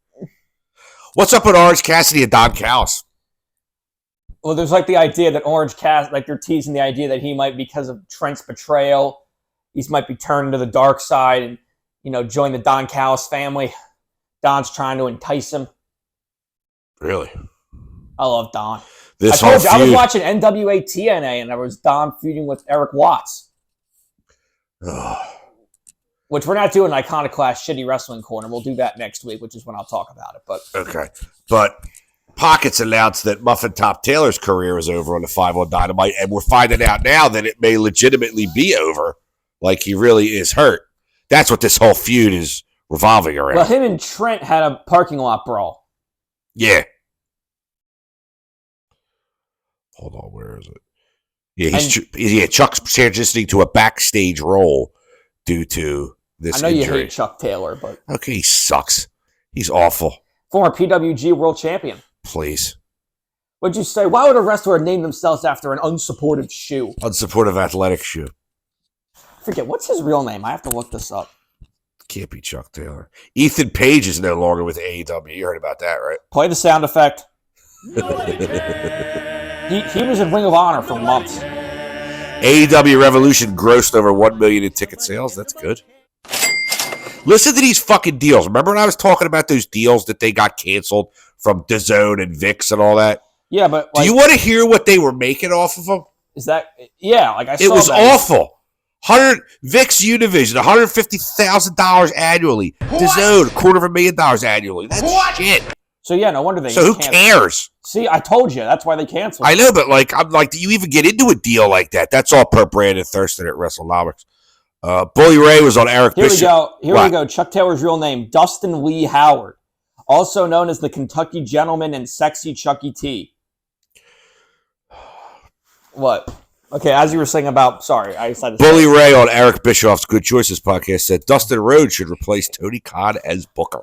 What's up with Orange Cassidy and Don Callis? Well, there's like the idea that Orange Cassidy, like they're teasing the idea that he might, because of Trent's betrayal, he might be turning to the dark side and, join the Don Callis family. Don's trying to entice him. Really? I love Don. I was watching NWA TNA and there was Don feuding with Eric Watts. Which we're not doing Iconoclast shitty wrestling corner. We'll do that next week, which is when I'll talk about it. But okay. But Pockets announced that Muffin Top Taylor's career is over on the 5 on Dynamite, and we're finding out now that it may legitimately be over, like he really is hurt. That's what this whole feud is revolving around. Well, him and Trent had a parking lot brawl. Yeah. Hold on, where is it? Yeah, Chuck's transitioning to a backstage role due to this injury. I know you hate Chuck Taylor, but... Okay, he sucks. He's awful. Former PWG World Champion. Please. What'd you say? Why would a wrestler name themselves after an unsupportive shoe? Unsupportive athletic shoe. I forget. What's his real name? I have to look this up. Can't be Chuck Taylor. Ethan Page is no longer with AEW. You heard about that, right? Play the sound effect. He was in Ring of Honor for months. AEW Revolution grossed over $1 million in ticket sales. That's good. Listen to these fucking deals. Remember when I was talking about those deals that they got canceled from DAZN and VIX and all that? Yeah, but do you want to hear what they were making off of them? Is that I saw it was that. Awful. VIX Univision, $150,000 annually. DAZN, $250,000 annually. That's shit. So no wonder they. So who cares? See, I told you that's why they canceled. I know, but I'm like, do you even get into a deal like that? That's all per Brandon Thurston at WrestleNomics. Bully Ray was on Eric Bishop. Here we go. Chuck Taylor's real name, Dustin Lee Howard, also known as the Kentucky Gentleman and Sexy Chucky T. What? Okay, as you were saying about, sorry, I decided to Bully Ray on Eric Bischoff's Good Choices podcast said Dustin Rhodes should replace Tony Khan as Booker.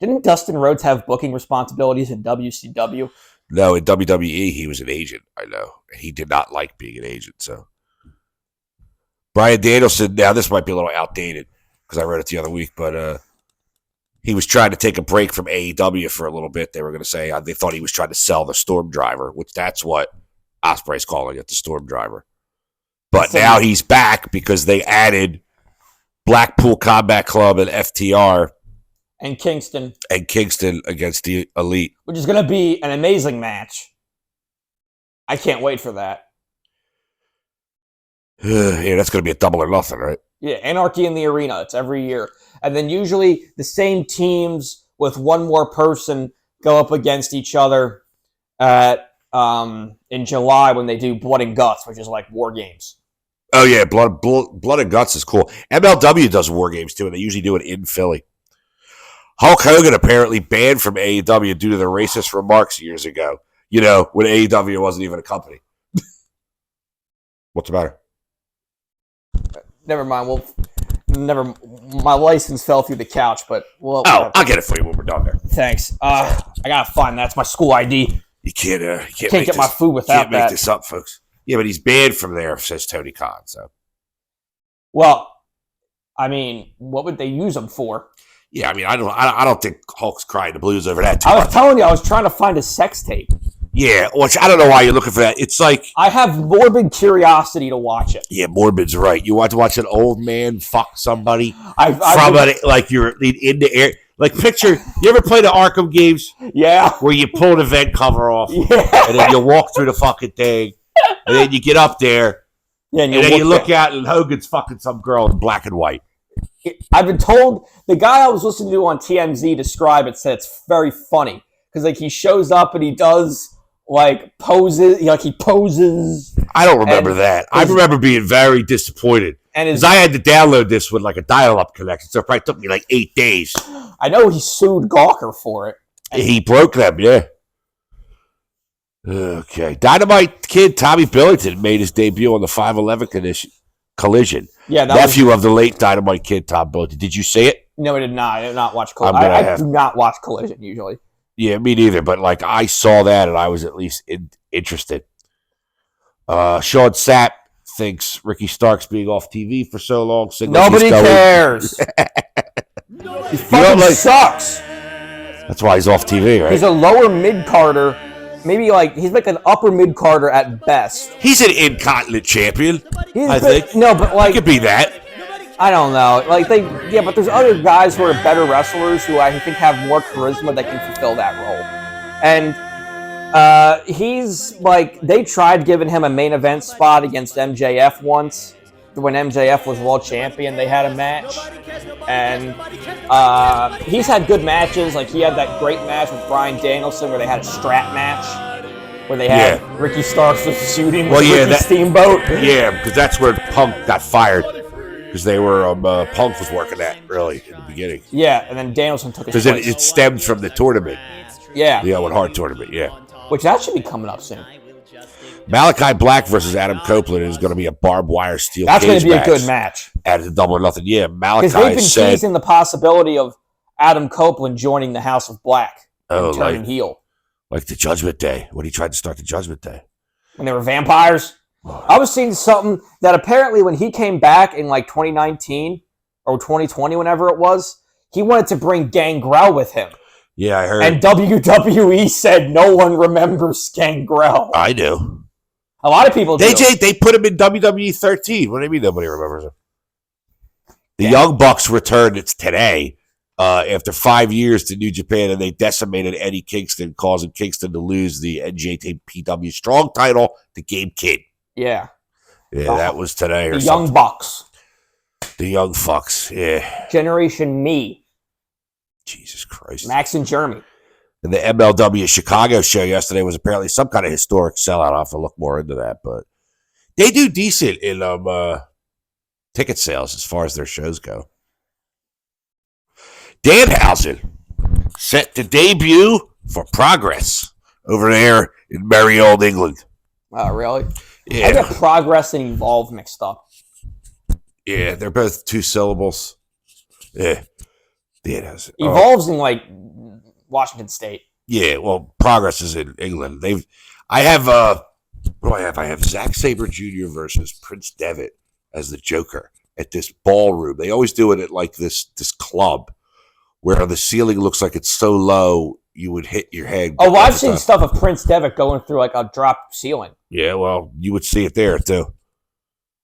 Didn't Dustin Rhodes have booking responsibilities in WCW? No, in WWE, he was an agent, I know. He did not like being an agent, so. Brian Danielson, now this might be a little outdated because I read it the other week, but he was trying to take a break from AEW for a little bit. They were going to say they thought he was trying to sell the Storm Driver, which that's what Ospreay's calling it, the Storm Driver. But now he's back because they added Blackpool Combat Club and FTR. And Kingston. Against the Elite. Which is going to be an amazing match. I can't wait for that. Yeah, that's going to be a double or nothing, right? Yeah, Anarchy in the Arena. It's every year. And then usually the same teams with one more person go up against each other at in July when they do Blood and Guts, which is like War Games. Oh, yeah, Blood and Guts is cool. MLW does War Games, too, and they usually do it in Philly. Hulk Hogan apparently banned from AEW due to the racist remarks years ago. When AEW wasn't even a company. What's the matter? Never mind. My license fell through the couch, but I'll get it for you when we're done there. Thanks. I gotta find that's my school ID. You can't get my food without that. Can't make this up, folks. Yeah, but he's banned from there, says Tony Khan. So, well, I mean, what would they use him for? Yeah, I mean, I don't think Hulk's crying the blues over that. I was telling you, I was trying to find a sex tape. Yeah, which I don't know why you're looking for that. It's like I have morbid curiosity to watch it. Yeah, morbid's right. You want to watch an old man fuck somebody like you're in the air. Like picture, you ever play the Arkham games? Yeah. Where you pull the vent cover off, and then you walk through the fucking thing, and then you get up there, and then you look out, and Hogan's fucking some girl in black and white. I've been told, the guy I was listening to on TMZ describe it said it's very funny because he shows up and he does poses, he poses. I don't remember that. I remember being very disappointed because I had to download this with a dial-up connection, so it probably took me 8 days. I know he sued Gawker for it. He broke them, yeah. Okay. Dynamite Kid Tommy Billington made his debut on the 511 Collision. Yeah, nephew of the late Dynamite Kid Tom Billington. Did you see it? No, I did not. I did not watch Collision. I do not watch Collision usually. Yeah, me neither. But like, I saw that and I was at least interested. Sean Sapp thinks Ricky Starks being off TV for so long. Nobody cares. He fucking sucks. That's why he's off TV, right? He's a lower mid-carder. Maybe he's like an upper mid-carder at best. He's an incontinent champion, I think. No, but he could be that. I don't know. But there's other guys who are better wrestlers who I think have more charisma that can fulfill that role. And he's they tried giving him a main event spot against MJF once. When MJF was world champion, they had a match. And he's had good matches. Like, he had that great match with Bryan Danielson where they had a strap match. Where they had Ricky Starks was shooting with Ricky Steamboat. Yeah, because that's where Punk got fired. Because they were, Punk was working that, really, in the beginning. Yeah, and then Danielson took his place. Because it stemmed from the tournament. Yeah. The Owen Hart tournament, Which that should be coming up soon. Malachi Black versus Adam Copeland is going to be a barbed wire steel That's going to be a good match. At the Double or Nothing. Yeah, Malachi because they've been teasing the possibility of Adam Copeland joining the House of Black and turning heel. Like the Judgment Day, when he tried to start the Judgment Day. When they were vampires? I was seeing something that apparently when he came back in 2019 or 2020, whenever it was, he wanted to bring Gangrel with him. Yeah, I heard. And WWE said no one remembers Gangrel. I do. A lot of people do. They put him in WWE 13. What do you mean nobody remembers him? The Young Bucks returned today after 5 years to New Japan, and they decimated Eddie Kingston, causing Kingston to lose the NJPW Strong title to Gabe Kidd. Yeah. Yeah, that was today. The Young Bucks. The Young Fucks, yeah. Generation Me. Jesus Christ. Max and Jeremy. And the MLW Chicago show yesterday was apparently some kind of historic sellout. I'll have to look more into that, but they do decent in ticket sales as far as their shows go. Danhausen set to debut for Progress over there in merry old England. Oh, really? Yeah. I get Progress and Evolve mixed up. Yeah, they're both 2 syllables. Yeah. Danhausen. Evolve's in Washington State. Yeah, well, Progress is in England. I have what do I have? I have Zack Sabre Jr. versus Prince Devitt as the Joker at this ballroom. They always do it at this club where the ceiling looks like it's so low you would hit your head. Oh, well, I've seen stuff of Prince Devitt going through a drop ceiling. Yeah, well, you would see it there too.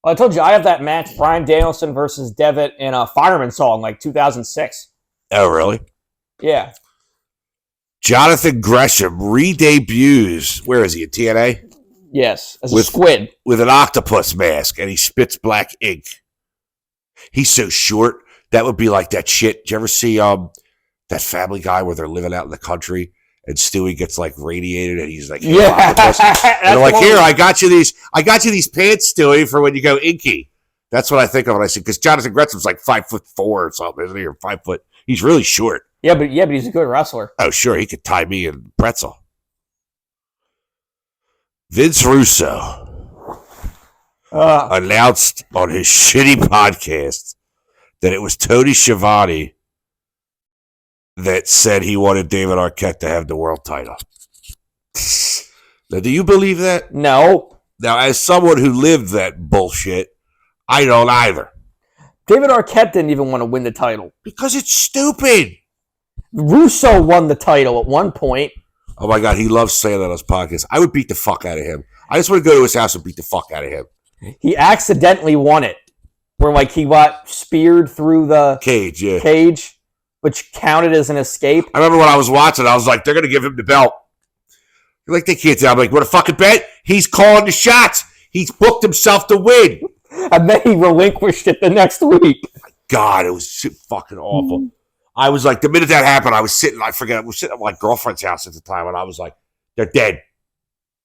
Well, I told you I have that match, Bryan Danielson versus Devitt in a Fireman song, 2006. Oh, really? Yeah. Jonathan Gresham re-debuts. Where is he? At TNA? Yes, as a squid. With an octopus mask, and he spits black ink. He's so short. That would be like that shit. Did you ever see that Family Guy where they're living out in the country and Stewie gets radiated and he's like, yeah. And they're like, here, I got you these pants, Stewie, for when you go inky. That's what I think of when I see, because Jonathan Gresham's 5'4" or something, isn't he? Or 5 foot. He's really short. Yeah, but he's a good wrestler. Oh, sure. He could tie me in pretzel. Vince Russo announced on his shitty podcast that it was Tony Schiavone that said he wanted David Arquette to have the world title. Now, do you believe that? No. Now, as someone who lived that bullshit, I don't either. David Arquette didn't even want to win the title. Because it's stupid. Russo won the title at one point. Oh, my God. He loves saying that on his podcast. I would beat the fuck out of him. I just want to go to his house and beat the fuck out of him. He accidentally won it. Where, he got speared through the cage, which counted as an escape. I remember when I was watching, I was like, they're going to give him the belt. They can't tell. I'm like, what a fucking bet? He's calling the shots. He's booked himself to win. And then he relinquished it the next week. God, it was fucking awful. I was like, the minute that happened, I was sitting, I was sitting at my girlfriend's house at the time, and I was like, they're dead.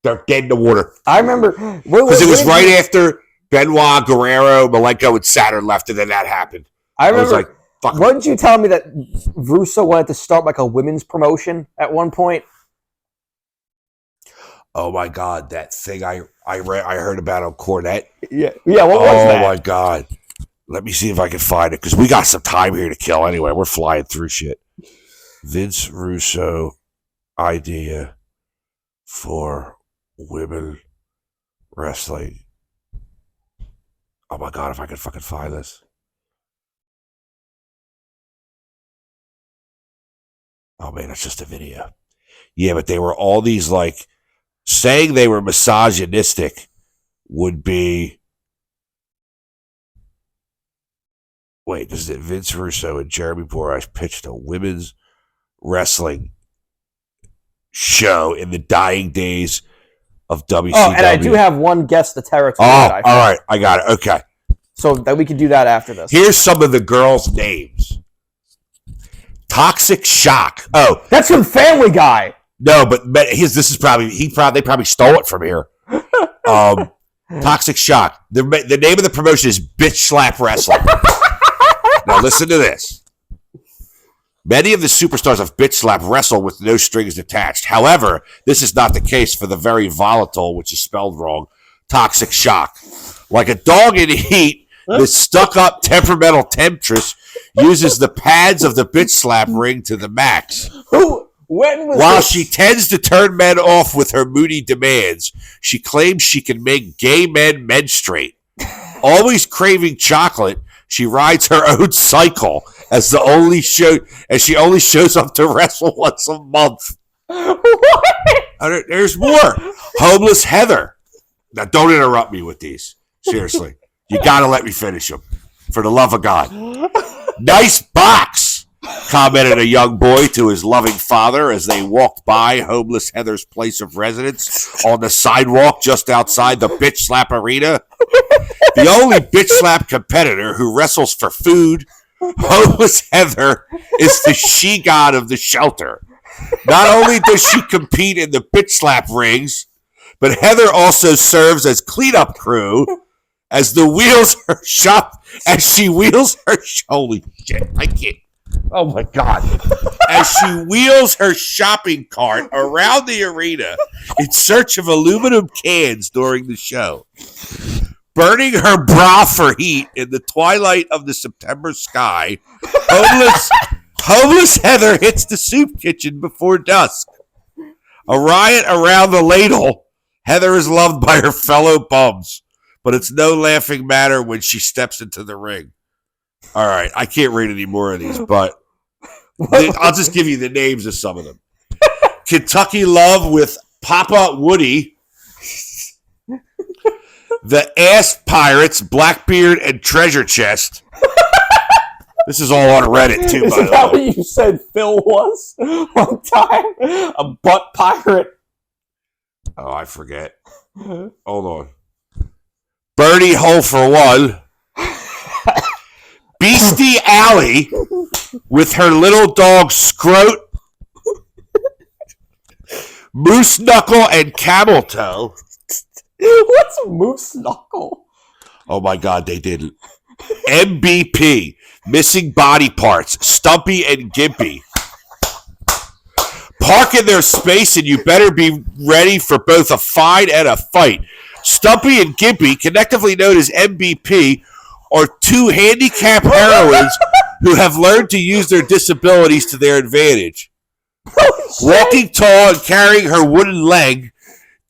They're dead in the water. I remember. Because it was right after Benoit, Guerrero, Malenko, and Saturn left, and then that happened. I remember. I was like, fuck. Weren't you telling me that Russo wanted to start a women's promotion at one point? Oh my God, that thing I heard about on Cornette. Yeah. What was that? Oh my God. Let me see if I can find it because we got some time here to kill anyway. We're flying through shit. Vince Russo idea for women wrestling. Oh my God, if I could fucking find this. Oh man, it's just a video. Yeah, but they were all these like saying they were misogynistic would be. Wait, this is it. Vince Russo and Jeremy Borash pitched a women's wrestling show in the dying days of WCW. Oh, and I do have one guess the territory. Oh, all right. I got it. Okay. So that we can do that after this. Here's some of the girls' names. Toxic Shock. Oh. That's from Family Guy. No, but this is probably, they probably stole it from here. Toxic Shock. The name of the promotion is Bitch Slap Wrestling. Now listen to this. Many of the superstars of Bitch Slap wrestle with no strings attached. However, this is not the case for the very volatile, which is spelled wrong, Toxic Shock. Like a dog in heat, this stuck-up temperamental temptress uses the pads of the Bitch Slap ring to the max. While she tends to turn men off with her moody demands, she claims she can make gay men menstruate. Always craving chocolate, she rides her own cycle as she only shows up to wrestle once a month. What? There's more. Homeless Heather. Now, don't interrupt me with these. Seriously. You got to let me finish them. For the love of God. Nice box, commented a young boy to his loving father as they walked by Homeless Heather's place of residence on the sidewalk just outside the Bitch Slap Arena. The only Bitch Slap competitor who wrestles for food, Homeless Heather is the she-god of the shelter. Not only does she compete in the Bitch Slap rings, but Heather also serves as cleanup crew as she wheels her holy shit, I can't. Oh my God. As she wheels her shopping cart around the arena in search of aluminum cans during the show. Burning her bra for heat in the twilight of the September sky, homeless Heather hits the soup kitchen before dusk. A riot around the ladle, Heather is loved by her fellow bums, but it's no laughing matter when she steps into the ring. All right, I can't read any more of these, but I'll just give you the names of some of them. Kentucky Love with Papa Woody. The Ass Pirates, Blackbeard, and Treasure Chest. This is all on Reddit, too, by the way. Is that what you said Phil was one time? A butt pirate. Oh, I forget. Hold on. Birdie Hole for One. Beastie Alley with her little dog Scroat. Moose Knuckle and Camel Toe. What's Moose Knuckle? Oh my God, they didn't. MBP, Missing Body Parts, Stumpy and Gimpy. Park in their space and you better be ready for both a fight and a fight. Stumpy and Gimpy, collectively known as MBP, are two handicapped heroines who have learned to use their disabilities to their advantage. Walking tall and carrying her wooden leg,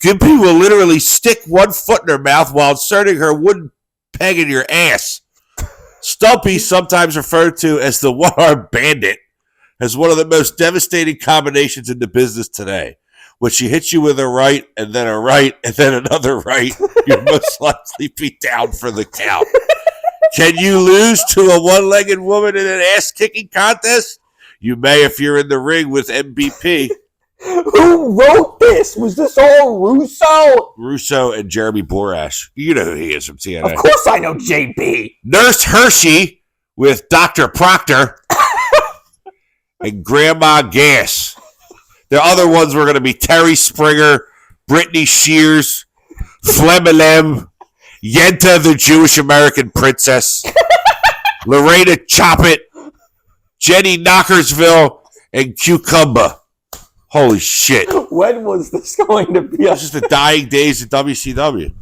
Gimpy will literally stick one foot in her mouth while inserting her wooden peg in your ass. Stumpy, sometimes referred to as the one-armed bandit, has one of the most devastating combinations in the business today. When she hits you with a right, and then a right, and then another right, you'll most likely be down for the count. Can you lose to a one-legged woman in an ass-kicking contest? You may if you're in the ring with MVP. Who wrote this? Was this all Russo? Russo and Jeremy Borash. You know who he is from TNA. Of course I know JB. Nurse Hershey with Dr. Proctor and Grandma Gas. The other ones were going to be Terry Springer, Brittany Shears, Flemelem, Yenta the Jewish American Princess, Lorena Choppet, Jenny Knockersville, and Cucumba. Holy shit. When was this going to be? It's just the dying days of WCW.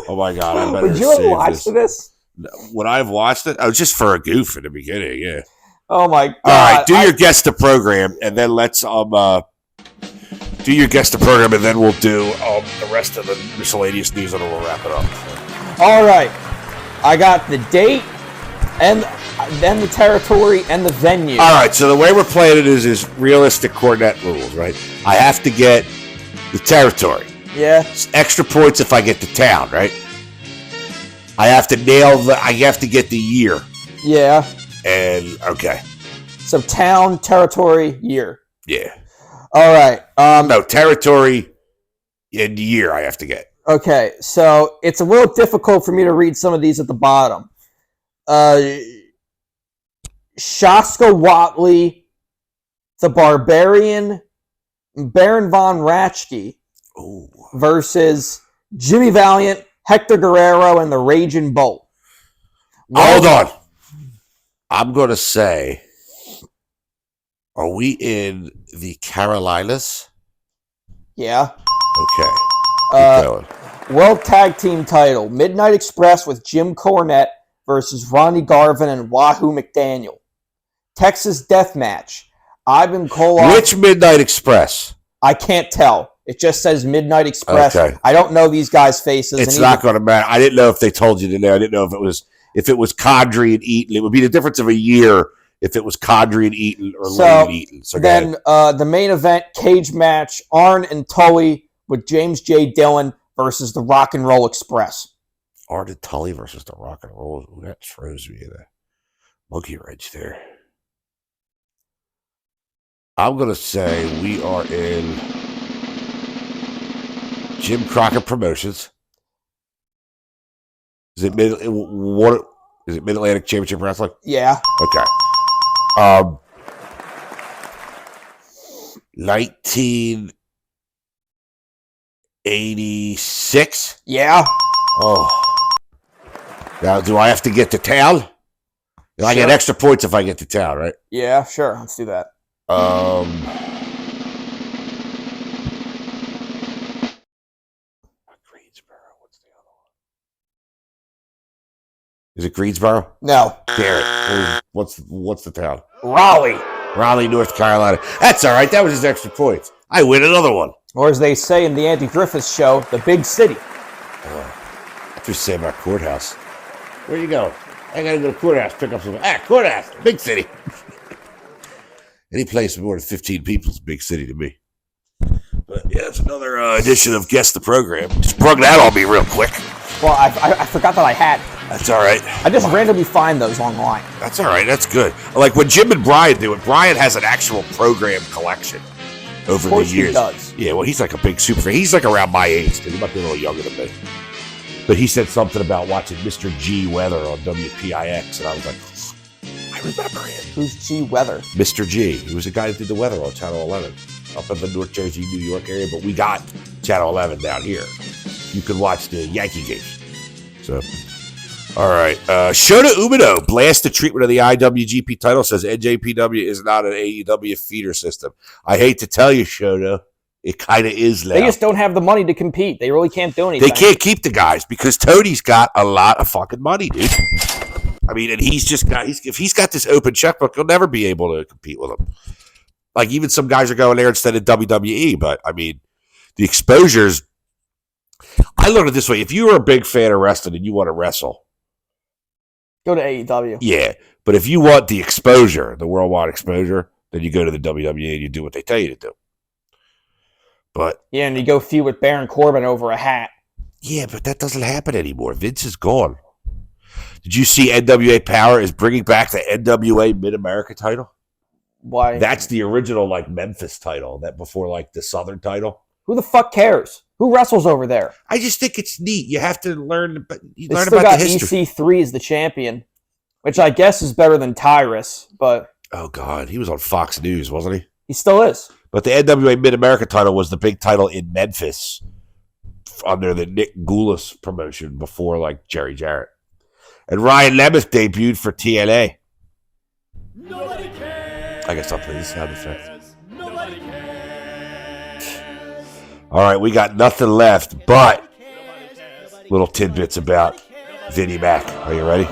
Oh my God. I better Would you ever save watch this. this? Would I have watched it? Oh, just for a goof in the beginning, yeah. Oh my God. All right, do your guest the program, and then let's do your guest the program, and then we'll do the rest of the miscellaneous news, and then we'll wrap it up. All right. I got the date, and then the territory, and the venue. All right, so the way we're playing it is realistic Cornet rules, right? I have to get the territory. Yeah. It's extra points if I get the town, right? I have to I have to get the year. Yeah. And, okay. So town, territory, year. Yeah. All right. No, territory and year I have to get. Okay, so it's a little difficult for me to read some of these at the bottom. Shaska Watley, the Barbarian, Baron Von Raschke versus Jimmy Valiant, Hector Guerrero, and the Raging Bull. Hold on. I'm going to say, are we in the Carolinas? Yeah. Okay. Keep going. World Tag Team title, Midnight Express with Jim Cornette versus Ronnie Garvin and Wahoo McDaniel. Texas Death Match, Ivan Koloff. Which Midnight Express? I can't tell. It just says Midnight Express. Okay. I don't know these guys' faces. It's not going to matter. I didn't know if they told you today. I didn't know if it was Condrey and Eaton. It would be the difference of a year if it was Condrey and Eaton or Lane and Eaton. So then the main event cage match, Arn and Tully with James J. Dillon versus the Rock and Roll Express. Arn and Tully versus the Rock and Roll. Ooh, that throws me in a monkey wrench there. I'm going to say we are in Jim Crockett Promotions. Is it Mid-Atlantic Championship Wrestling? Yeah. Okay. 1986? Yeah. Oh. Now, do I have to get to town? I get extra points if I get to town, right? Yeah, sure. Let's do that. Greensboro. What's the other one? Is it Greensboro? No. Damn it. What's the town? Raleigh, North Carolina. That's all right. That was his extra points. I win another one. Or as they say in the Andy Griffith Show, the big city. Just say about courthouse. Where you go? I gotta go to courthouse, pick up some. Courthouse, big city. Any place with more than 15 people is a big city to me. But yeah, it's another edition of Guess the Program. Just plug that on me real quick. Well, I forgot that I had. That's all right. I just randomly find those online. That's all right. That's good. Like when Jim and Brian do it, Brian has an actual program collection over the years. He does. Yeah, well, he's like a big super fan. He's like around my age, dude. He might be a little younger than me. But he said something about watching Mr. G Weather on WPIX, and I was like, I remember him. Who's G Weather? Mr. G. He was the guy that did the weather on Channel 11 up in the North Jersey, New York area, but we got Channel 11 down here. You could watch the Yankee games. So, all right. Shota Umino blast the treatment of the IWGP title, says NJPW is not an AEW feeder system. I hate to tell you, Shota, it kind of is now. They just don't have the money to compete. They really can't do anything. They can't keep the guys because Tony's got a lot of fucking money, dude. I mean, and he's just got, if he's got this open checkbook, he'll never be able to compete with them. Like, even some guys are going there instead of WWE, but I mean, the exposures. I look at it this way: if you are a big fan of wrestling and you want to wrestle, go to AEW. Yeah, but if you want the exposure, the worldwide exposure, then you go to the WWE and you do what they tell you to do. But yeah, and you go feud with Baron Corbin over a hat. Yeah, but that doesn't happen anymore. Vince is gone. Did you see NWA Power is bringing back the NWA Mid-America title? Why? That's the original, like, Memphis title, that before, like, the Southern title. Who the fuck cares? Who wrestles over there? I just think it's neat. You have to learn about the history. EC3 as the champion, which I guess is better than Tyrus, but... Oh, God. He was on Fox News, wasn't he? He still is. But the NWA Mid-America title was the big title in Memphis under the Nick Goulas promotion before, like, Jerry Jarrett. And Ryan Nemeth debuted for TNA. Nobody cares. I guess I'll play this sound effect. Nobody cares. All right, we got nothing left but little tidbits about Vinnie Mac. Are you ready?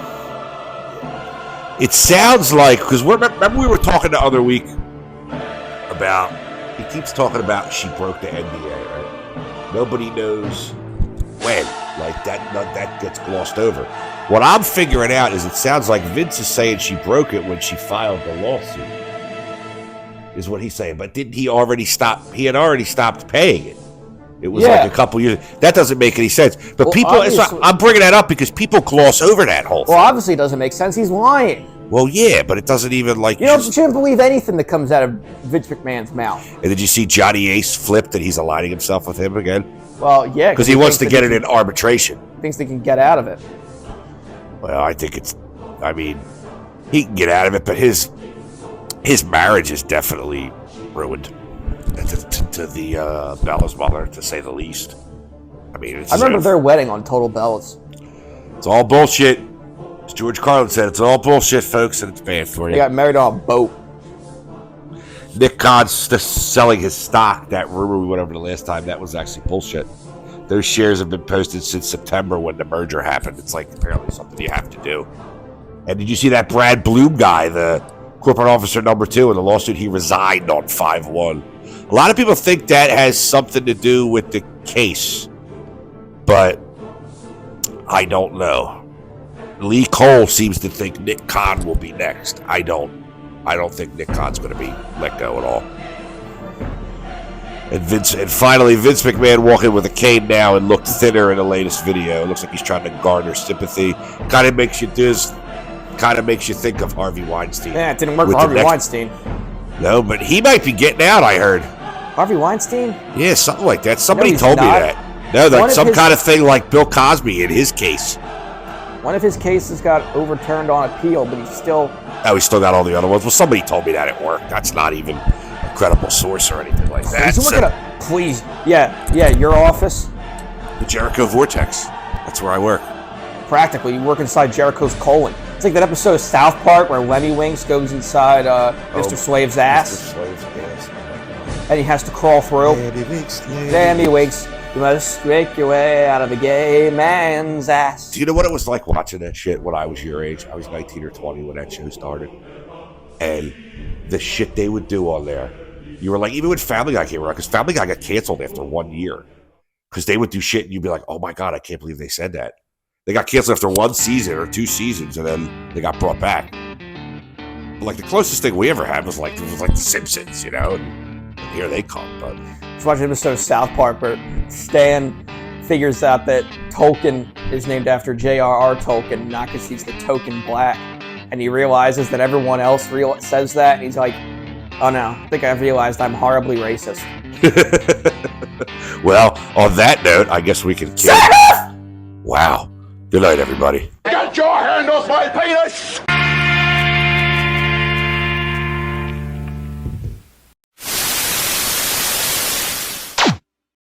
It sounds like, because remember we were talking the other week about, he keeps talking about she broke the NDA, right? Nobody knows when. Like, that gets glossed over. What I'm figuring out is it sounds like Vince is saying she broke it when she filed the lawsuit, is what he's saying. But didn't he already stop? He had already stopped paying it. It was like a couple years. That doesn't make any sense. But people, I'm bringing that up because people gloss over that whole thing. Well, obviously it doesn't make sense. He's lying. Well, yeah, but it doesn't even like... You shouldn't believe anything that comes out of Vince McMahon's mouth. And did you see Johnny Ace flip that he's aligning himself with him again? Well, yeah. Because he wants to get it in arbitration. Thinks they can get out of it. Well, I think he can get out of it, but his marriage is definitely ruined to the Bella's mother, to say the least. I mean, I remember their wedding on Total Bellas. It's all bullshit. As George Carlin said, it's all bullshit, folks, and it's bad for you. They got married on a boat. Nick Khan's selling his stock. That rumor we went over the last time, that was actually bullshit. Those shares have been posted since September when the merger happened. It's like apparently something you have to do. And did you see that Brad Bloom guy, the corporate officer number 2 in the lawsuit? He resigned on 5/1. A lot of people think that has something to do with the case, but I don't know. Lee Cole seems to think Nick Khan will be next. I don't think Nick Khan's going to be let go at all. And finally, Vince McMahon walking with a cane now and looked thinner in the latest video. It looks like he's trying to garner sympathy. Kind of makes you think of Harvey Weinstein. Yeah, it didn't work for Harvey Weinstein. No, but he might be getting out, I heard. Harvey Weinstein? Yeah, something like that. Somebody told me that. No, like some kind of thing like Bill Cosby in his case. One of his cases got overturned on appeal, but he's still... Oh, he still got all the other ones. Well, somebody told me that at work. That's not even a credible source or anything like that. He's working please. Yeah, your office? The Jericho Vortex. That's where I work. Practically, you work inside Jericho's colon. It's like that episode of South Park where Lemmy Winks goes inside Mr. Slave's ass. Mr. Slave's ass. And he has to crawl through. Lemmy Winks. You must make your way out of a gay man's ass. Do you know what it was like watching that shit when I was your age? I was 19 or 20 when that show started. And the shit they would do on there. You were like, even when Family Guy came around, because Family Guy got canceled after 1 year. Because they would do shit and you'd be like, oh my God, I can't believe they said that. They got canceled after 1 season or 2 seasons and then they got brought back. But like the closest thing we ever had was like The Simpsons, you know? And here they come, but... Just watching an episode of South Park where Stan figures out that Tolkien is named after J.R.R. Tolkien, not because he's the token black. And he realizes that everyone else says that, and he's like, oh no, I think I've realized I'm horribly racist. Well, on that note, I guess we can kill. Wow. Good night, everybody. Get your hand off my penis!